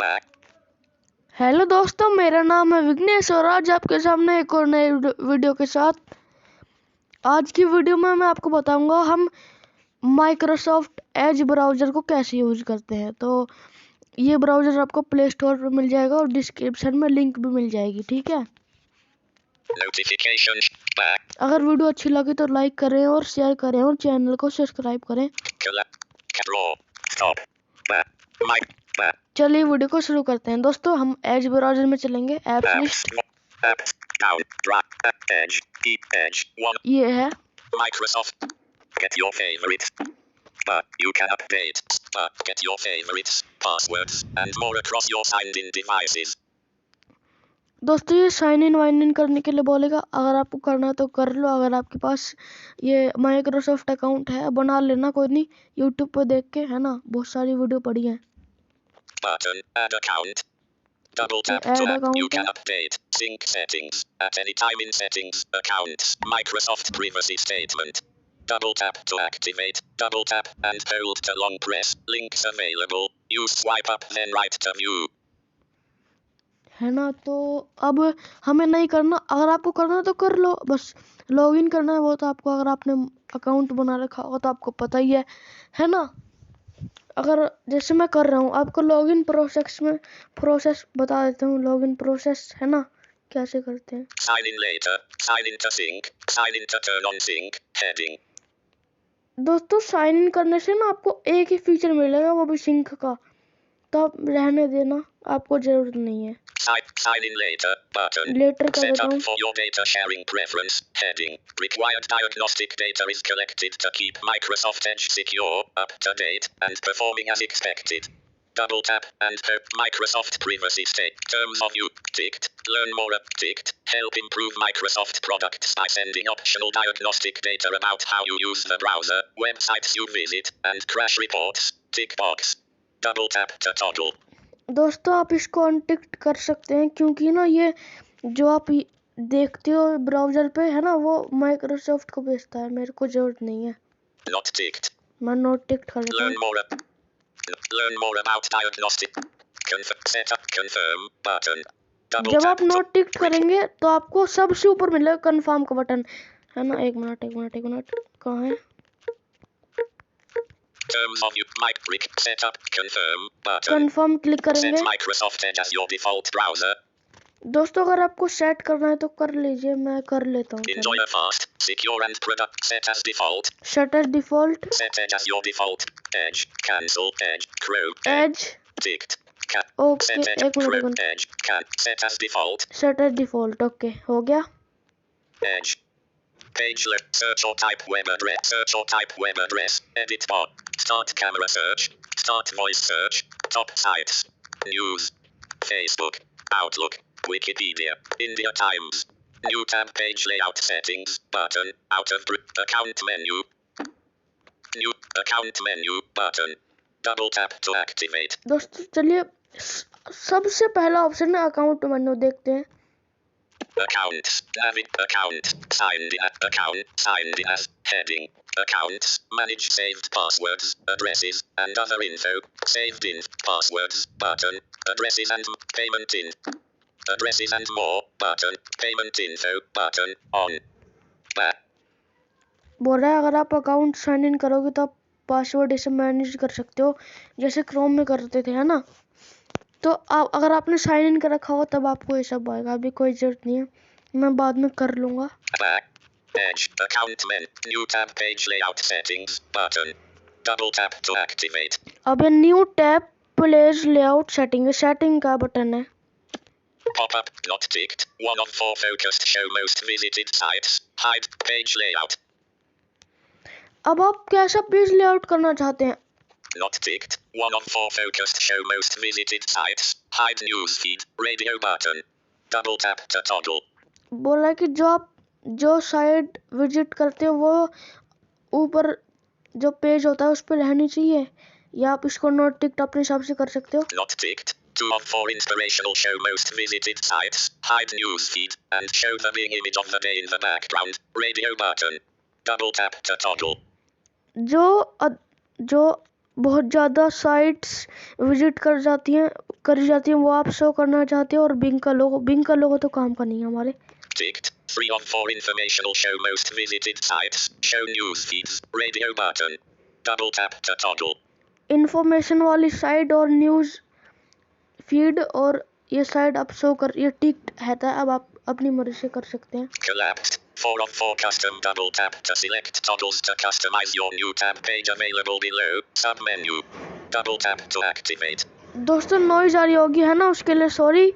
back. Hello दोस्तों, मेरा नाम है विघ्नेश और आज आपके सामने एक और नए वीडियो के साथ। आज की वीडियो में मैं आपको बताऊंगा हम माइक्रोसॉफ्ट एज ब्राउज़र को कैसे यूज़ करते हैं। तो ये ब्राउज़र आपको प्ले स्टोर पर मिल जाएगा और डिस्क्रिप्शन में लिंक भी मिल जाएगी, ठीक है। Notifications back. अगर वीडियो अच्छी लगी तो लाइक करें और शेयर करें और चैनल को सब्सक्राइब करें। Draw. Stop. Back. Mic. Back. चलिए वीडियो को शुरू करते हैं। दोस्तों हम एज ब्राउज़र में चलेंगे, apps list, Apps. Down. Drop. Edge. Keep edge. One. ये है। Microsoft. Get your favorites. But you can update. But get your favorites, passwords, and more across your signed-in devices. दोस्तों ये साइन इन वाइन इन करने के लिए बोलेगा। अगर आपको करना है तो कर लो। अगर आपके पास ये माइक्रोसॉफ्ट अकाउंट है बना लेना, कोई नहीं, यूट्यूब पर देख के, है ना, बहुत सारी वीडियो पड़ी हैं। Button. Add account. Double tap add to add. account You can है। update. Sync settings. At any time in settings. Accounts. Microsoft privacy statement. Double tap to activate. Double tap and hold to long press. Links available. You swipe up then right to view. है ना, तो अब हमें नहीं करना। अगर आपको करना है तो कर लो, बस लॉगिन करना है। वो तो आपको, अगर आपने अकाउंट बना रखा होगा तो आपको पता ही है ना। अगर जैसे मैं कर रहा हूँ, आपको लॉगिन प्रोसेस बता देता हूँ। लॉगिन प्रोसेस है ना, कैसे करते हैं। Sign in later. Sign in to sync. Sign in to turn on sync. Heading. दोस्तों साइन इन करने से ना आपको एक ही फीचर मिलेगा, वो भी सिंक का, तो आप रहने देना, आपको जरूरत नहीं है। Sign in later button. Later कर Set देता up हूँ। for your data sharing preference. Heading. Required diagnostic data is collected to keep Microsoft Edge secure, up to date, and performing as expected. Double tap and hope Microsoft privacy state. Terms of use ticked. Learn more ticked. Help improve Microsoft products by sending optional diagnostic data about how you use the browser, websites you visit, and crash reports. Tick box. Double tap to toggle. दोस्तों आप इसको untick कर सकते हैं, क्योंकि ना ये जो आप देखते हो ब्राउज़र पे, है ना, वो माइक्रोसॉफ्ट को भेजता है, मेरे को जरूरत नहीं है। Not ticked. मैं नोट टिक कर देता Learn हूँ। more about diagnostic. Set up confirm button. Double जब tap आप नोट टिक करेंगे तो आपको सबसे ऊपर मिलेगा कंफर्म का बटन, है ना। एक मिनट कहाँ है। Terms of use mic brick set up confirm button. Confirm click करेंगे। Set Microsoft Edge as your default browser. दोस्तों अगर आपको सेट करना है तो कर लीजिए, मैं कर लेता हूँ। Enjoy a fast, secure and product set as default. Set Edge default. Set Edge as your default. Edge cancel Edge Chrome Edge ticked. Okay, Set Edge एक Chrome minute. Edge can set as default. Set Edge default, okay हो गया। Edge. Page left. Search or type web address. Search or type web address. Edit bar. Start camera search. Start voice search. Top sites. News. Facebook. Outlook. Wikipedia. India Times. New tab page layout settings. Button. Out of account menu. New account menu button. Double tap to activate. दोस्तों चलिए सबसे पहला option है account menu, देखते हैं। Accounts. Account. Signed in. Account. Signed in as. Heading. Accounts. Manage saved passwords, addresses, and other info. Saved in. Passwords. Button. Addresses and payment in. Addresses and more. Button. Payment info. Button. On. Back. बोल रहा है अगर आप account sign in करोगे तो आप password इसे manage कर सकते हो, जैसे क्रोम में करते थे, है ना। तो आप, अगर आपने साइन इन कर रखा हो तब आपको ये सब आएगा। अभी कोई जरूरत नहीं है, मैं बाद में कर लूँगा। Back. Edge. Account men. New tab page layout settings. Button. Double tap to activate. अब ये न्यू टैब प्लेज लेआउट सेटिंग का बटन है। Pop up. Not ticked. 1 of 4 focused. Show most visited sites. Hide page layout. अब आप कैसा page layout करना चाहते हैं। Not ticked. 1 of 4 focused. Show most visited sites. Hide news feed. Radio button. Double tap to toggle. बोला है कि जो साइट विजिट करते हो वो ऊपर जो पेज होता है उस पर रहनी चाहिए, या आप इसको नोट टिक्ड अपने हिसाब से कर सकते हो। Not ticked. 2 of 4 inspirational. Show most visited sites. Hide news feed and show the big image of the day in the background. Radio button. Double tap to toggle. जो बहुत ज़्यादा साइट्स विजिट करी जाती हैं वो आप शो करना चाहते हैं। और बिंग का लोगो तो काम का नहीं है हमारे। Ticked. 3 of 4 informational show most visited sites. Show news feeds. Radio button. Double tap to toggle. Information वाली साइट और न्यूज़ फीड और ये साइट आप शो कर ये टिक्ड है था। अब आप अपनी मर्जी से कर सकते हैं। Collapsed. 4 of 4 custom. Double tap to select toggles to customize your new tab page available below. Submenu. Double tap to activate. दोस्तों नॉइज आ रही होगी है ना, उसके लिए सॉरी।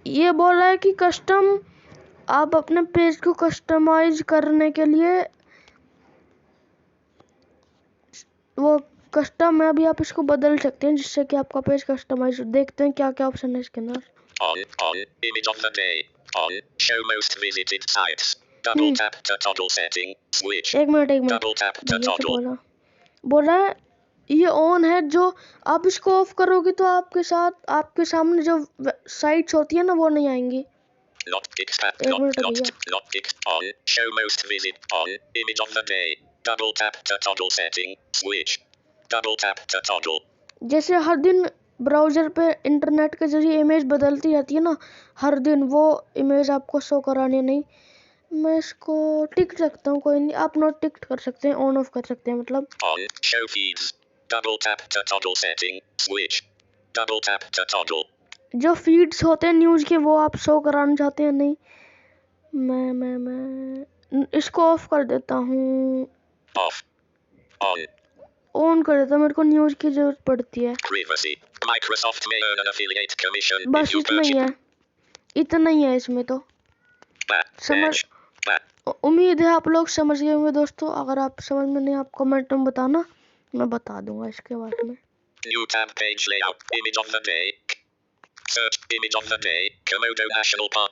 ये बोल रहा है कि कस्टम आप अपने पेज को कस्टमाइज करने के लिए वो कस्टम है, अभी आप इसको बदल सकते हैं जिससे कि आपका पेज कस्टमाइज। देखते हैं क्या क्या ऑप्शन है इसके अंदर। On image of the day. On show most visited sites. Double tap to toggle setting. Switch. एक मिनट Double tap to भैया से toggle. बोल रहा है ये ऑन है। जो आप इसको ऑफ करोगे तो आपके सामने जो साइट्स होती है ना वो नहीं आएंगी। Not picked. एक मिनट भैया। Not picked. On show most visit. On image of the day. Double tap to toggle setting. Switch. Double tap to toggle. जैसे हर दिन ब्राउज़र पे इंटरनेट के जरिए इमेज बदलती रहती है ना, हर दिन वो इमेज आपको शो करानी नहीं। मैं इसको टिक सकता हूँ, कोई नहीं, आप नॉट टिक कर सकते हैं, ऑन ऑफ कर सकते हैं मतलब। On show feeds. Double tap to toggle setting. Switch. Double tap to toggle. जो फीड्स होते हैं न्यूज़ के वो आप शो कराना चाहते हैं नहीं। मैं इसको ऑफ कर देता हूँ। Off. On. ऑन कर देता हूँ, मेरे को न्यूज़ की जरूरत पड़ती है। Privacy. Microsoft may earn an affiliate commission बस if you इतना ही purchase. है, इतना ही है इसमें तो। समझ Edge. Back. उम्मीद है आप लोग समझ गए होंगे दोस्तों। अगर आप समझ में नहीं आप कमेंट में बताना, मैं बता दूंगा इसके बारे में। New tab page layout. Image of the day. Search image of the day. Komodo National Park.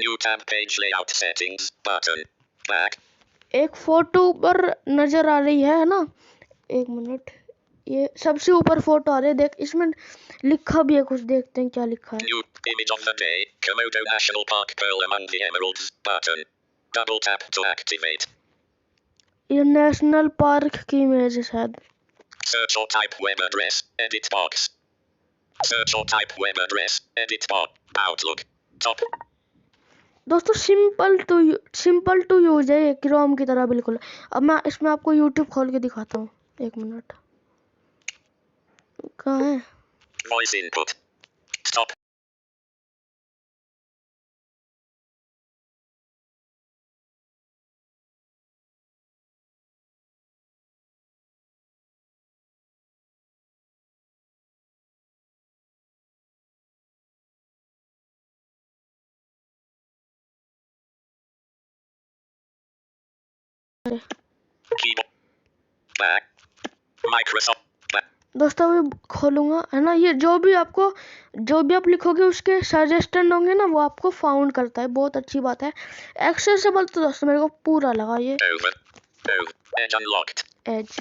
New tab page layout settings button. Back. एक फोटो ऊपर नजर आ रही है ना, एक मिनट, ये सबसे ऊपर फोटो आ रही है, देख इसमें लिखा भी है कुछ, देखते हैं क्या लिखा है। New image of the day. Komodo National Park Pearl among the emeralds button. Double tap to activate. ये नेशनल पार्क की इमेज है शायद। Search or type web address. Edit box. Search or type web address. Edit box. Outlook. Top. दोस्तों simple to use है ये, Chrome की तरह बिल्कुल। अब मैं इसमें आपको यूट्यूब खोल के दिखाता हूँ, एक मिनट। कहाँ है? Voice input. Stop. Keyboard. Back. Microsoft. Back. दोस्तों अभी खोलूंगा है ना, ये जो भी आप लिखोगे उसके सजेशन होंगे ना वो आपको फाउंड करता है, बहुत अच्छी बात है। एक्सेसिबल तो दोस्तों मेरे को पूरा लगा ये। Over. Edge unlocked. Edge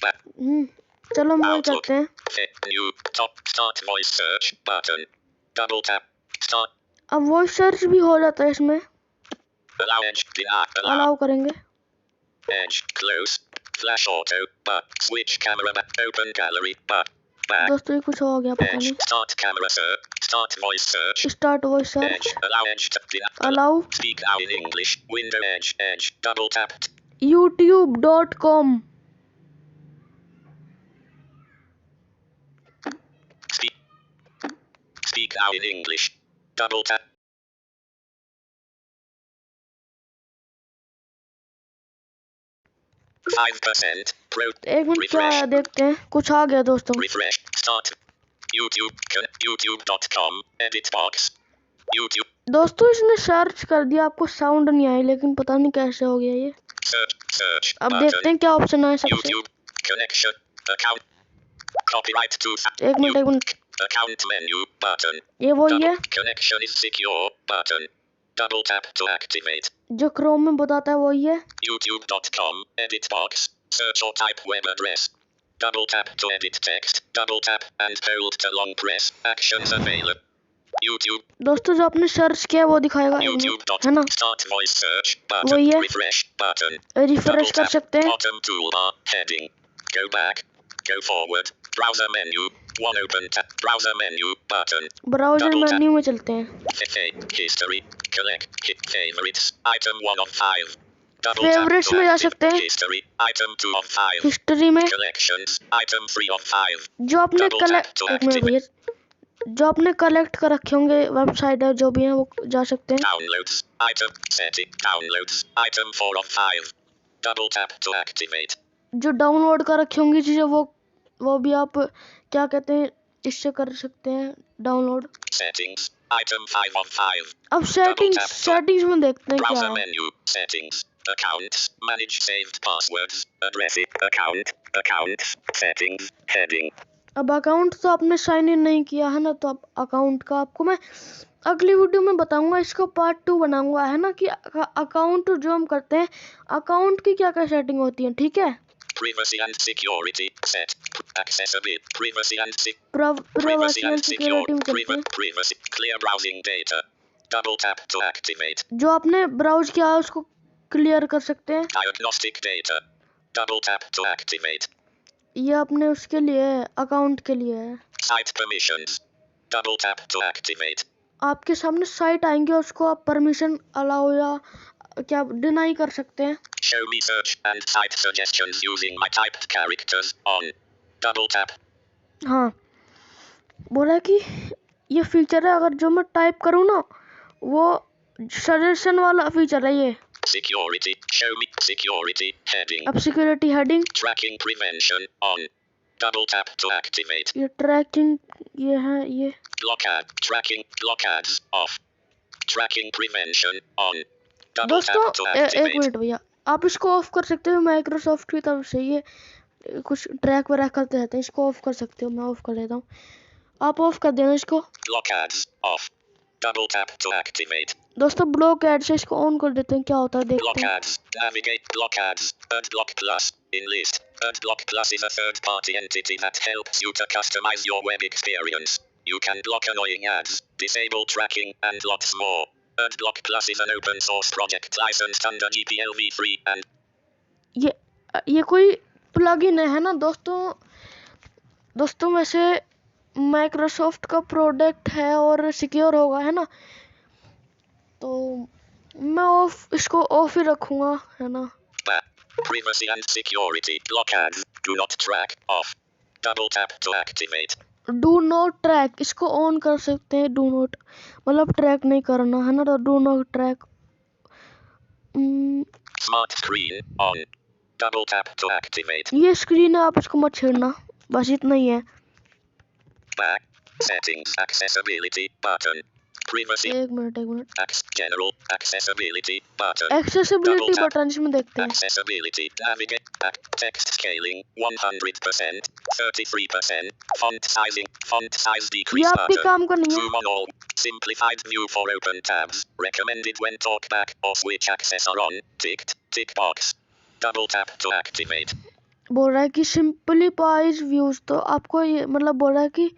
Back. चलो हम वही Outlook. करते हैं। New. Top. Start voice search button. Double tap. Start. अब वॉइस सर्च भी हो जाता है इसमें, Allow edge. Allow. अलाउ करेंगे। Edge. Close. Flash auto. But. Switch camera back. Open gallery. But. Back. दोस्तों ये कुछ हो गया पता Edge. नहीं। Start camera search. Start voice search. Start voice search, Edge. Allow edge to allow speak out in English. Window edge. Edge. Double tap. youtube.com। Speak out in English. Double tap. %. Pro. एक minute क्या आया देखते हैं, कुछ आ गया दोस्तों। Refresh. Start. YouTube. YouTube.com. Edit box. YouTube. दोस्तों इसने सर्च कर दिया, आपको साउंड नहीं आई, लेकिन पता नहीं कैसे हो गया ये। Search. अब Button. देखते हैं क्या ऑप्शन आया सबसे। YouTube. Connection. Account. Copyright to. एक मिनट Account menu button. ये वही है Connection is secure button. Double tap to activate. जो क्रोम में बताता है, वही है। YouTube.com. Edit box. Search or type web address. Double tap to edit text. Double tap and hold to long press. Actions available. YouTube. दोस्तों जो आपने search किया वो दिखाएगा है ना, Start voice search वही button. है। Refresh button. रिफ्रेश कर सकते हैं। Bottom toolbar heading. Go back. Go forward. Browser menu. One open tab. Browser menu button. Browser Double tap. Menu में चलते हैं। History. Collect. Hit favorites. Item 1 of 5. Double tap Favorites to में जा active. सकते हैं। History. Item 2 of 5. हिस्ट्री में Collections. Item 3 of 5. जो आपने Double tap to एक मिनट activate. भैया, जो आपने कलेक्ट कर रखे होंगे वेबसाइट है जो भी है वो जा सकते हैं। Downloads. Item. Setting. Downloads. Item 4 of 5. Double tap to activate. जो डाउनलोड कर रखी होंगी चीजें वो भी आप क्या कहते हैं इससे कर सकते हैं डाउनलोड। Settings. Item 5 of 5. अब सेटिंग्स में देखते हैं क्या Browser है। menu. Settings. Accounts. Manage saved passwords. Addresses. Accounts. Settings. Heading. अब अकाउंट तो आपने साइन इन नहीं किया है ना, तो अब अकाउंट का आपको मैं अगली वीडियो में बताऊंगा, इसको पार्ट 2 बनाऊंगा है ना, कि अकाउंट जो हम करते हैं अकाउंट की क्या क्या सेटिंग होती है, ठीक है। Privacy and security set. Accessibility. Privacy and privacy and security में चलते हैं। Privacy. Clear browsing data. Double tap to activate. जो आपने ब्राउज किया है उसको क्लियर कर सकते हैं। Diagnostic data. Double tap to activate. ये अपने उसके लिए है, अकाउंट के लिए है। Site permissions. Double tap to activate. आपके सामने साइट आएंगे, उसको आप परमिशन अलाउ या क्या डिनाई कर सकते हैं। Show me search and site suggestions using my typed characters on. Double tap. हाँ, बोला कि ये फीचर है, अगर जो मैं टाइप करूँ ना वो सजेशन वाला फीचर है ये। Security. Show me security heading. अब security heading, Tracking prevention on. Double tap to activate. ये ट्रैकिंग, ये है ये। Blockad. Tracking blockades off. Tracking prevention on. Double दोस्तों tap to एक activate. मिनट भैया, आप इसको ऑफ कर सकते हो माइक्रोसॉफ्ट की तरफ से, ये कुछ ट्रैक वगैरह करते रहते हैं, इसको ऑफ कर सकते हो। मैं ऑफ कर देता हूँ, आप ऑफ कर देना इसको। Blockades off. Double tap to activate. दोस्तों ब्लॉक ऐड से इसको ऑन कर देते हैं, क्या होता है देखते हैं। Blockades. Navigate blockades. Adblock Plus. Enlist. Adblock Plus is a third-party entity that helps you to customize your web experience. You can block annoying ads, disable tracking, and lots more. Adblock Plus is an open source project licensed under GPL v3 and ये कोई plugin है ना दोस्तों वैसे Microsoft का product है और secure होगा है ना, तो मैं इसको ऑफ ही रखूंगा है ना। Privacy and security blockades. Do not track off. Double tap to activate. Do not track, इसको ऑन कर सकते हैं। डू नॉट मतलब ट्रैक नहीं करना है ना, तो do not track. Smart screen on. Double tap to activate. ये स्क्रीन है, आप इसको मत छेड़ना, बस इतना ही है। Back. Settings. Accessibility button. Privacy. एक minute General. Accessibility button. Accessibility button इसमें देखते हैं। Accessibility. Navigate. Text scaling. 100%. 33%. Font sizing. Font size ये decrease आपके button. काम का नहीं है। Zoom on all. Simplified view for open tabs. Recommended when talkback or switch access are on. Tick box. Double tap to activate. बोल रहा है कि सिंपलीफाइज व्यूज, तो आपको ये मतलब बोल रहा है कि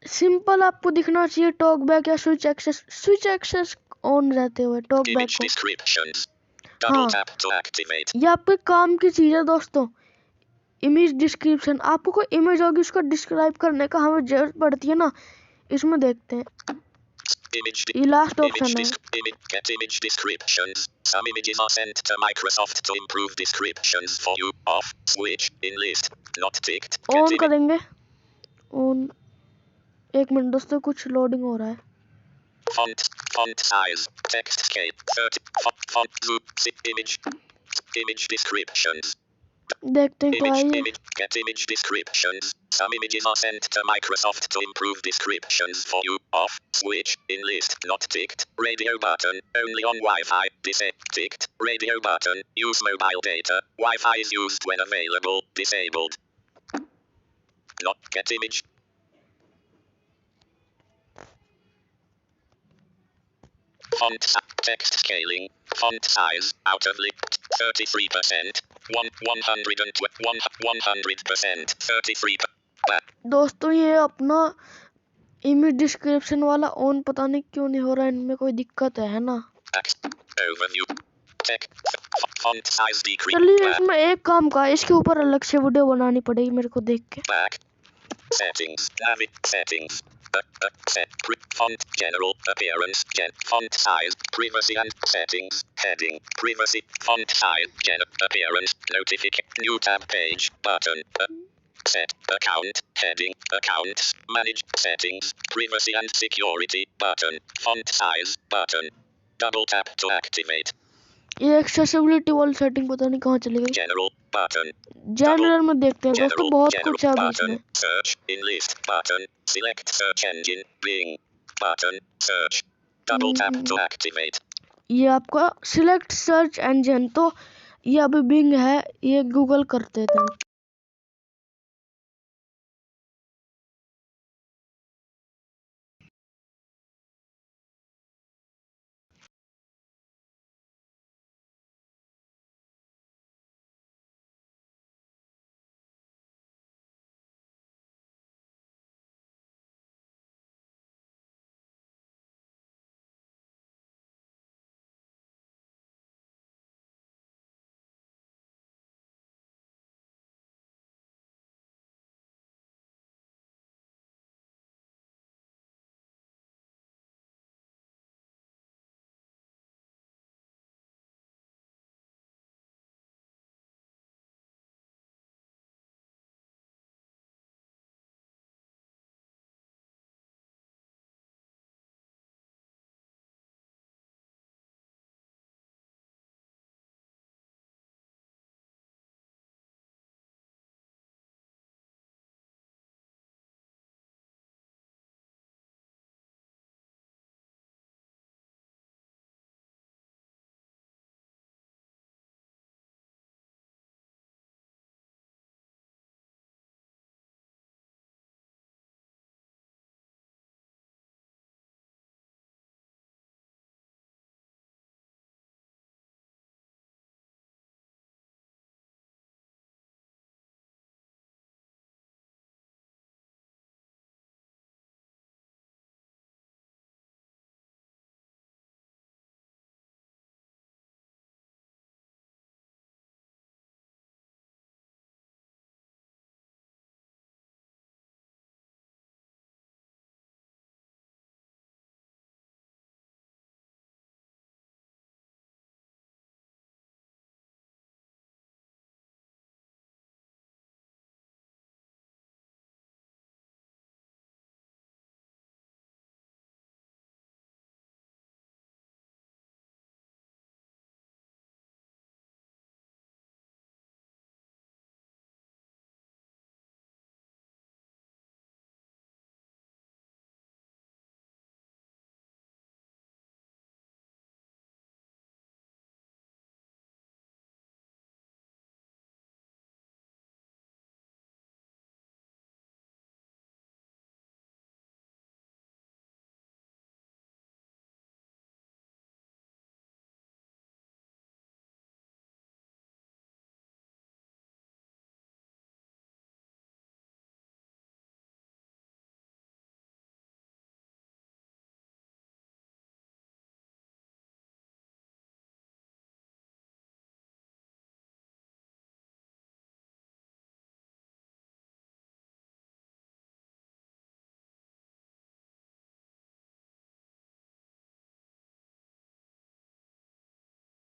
सिंपल आपको दिखना चाहिए टॉक बैक या स्विच एक्सेस ऑन रहते हुए टॉक बैक Image को। descriptions. Double हाँ, tap to activate. ये आपके काम की चीज है दोस्तों। इमेज डिस्क्रिप्शन, आपको कोई इमेज होगी उसको डिस्क्राइब करने का हमें जरूरत पड़ती है ना, इसमें देखते हैं। ये लास्ट ऑप्शन है। Get image descriptions. Some images are sent to Microsoft to improve descriptions for you. Off. Switch. Enlist. Not ticked. On करेंगे। ऑन, एक मिनट दोस्तों कुछ लोडिंग हो रहा है। Font size. Text scale. 30. Font zoom. Image descriptions. देखते हैं क्या है। Get image descriptions. Some images are sent to Microsoft to improve descriptions for you. Off. Switch. Enlist. Not ticked. Radio button. Only on Wi-Fi. Ticked. Radio button. Use mobile data. Wi-Fi is used when available. Disabled. Not get image. Text scaling. Font size. Out of list. 33%. 100%. 33%. दोस्तों ये अपना image description वाला on पता नहीं क्यों नहीं हो रहा है, इनमें कोई दिक्कत है ना। Overview. Font size decrease. चलिए इसमें एक काम का इसके ऊपर अलग से वीडियो बनानी पड़ेगी मेरे को देख के। Back. Settings. Settings. Set. Font. General. Appearance. Font size. Privacy and settings. Heading. Privacy. Font size. Appearance. Notification. New tab page. Button. Set. Account. Heading. Accounts. Manage. Settings. Privacy and security. Button. Font size. Button. Double tap to activate. ये accessibility वाली setting पता नहीं कहाँ चली गई। General. Button. General में देखते हैं दोस्तों, बहुत General कुछ है अभी button. इसमें। Search. In list. Button. Select search engine. Bing. Button. Search. Double tap to activate. ये आपका सिलेक्ट सर्च इंजन, तो ये अभी बिंग है, ये गूगल करते थे।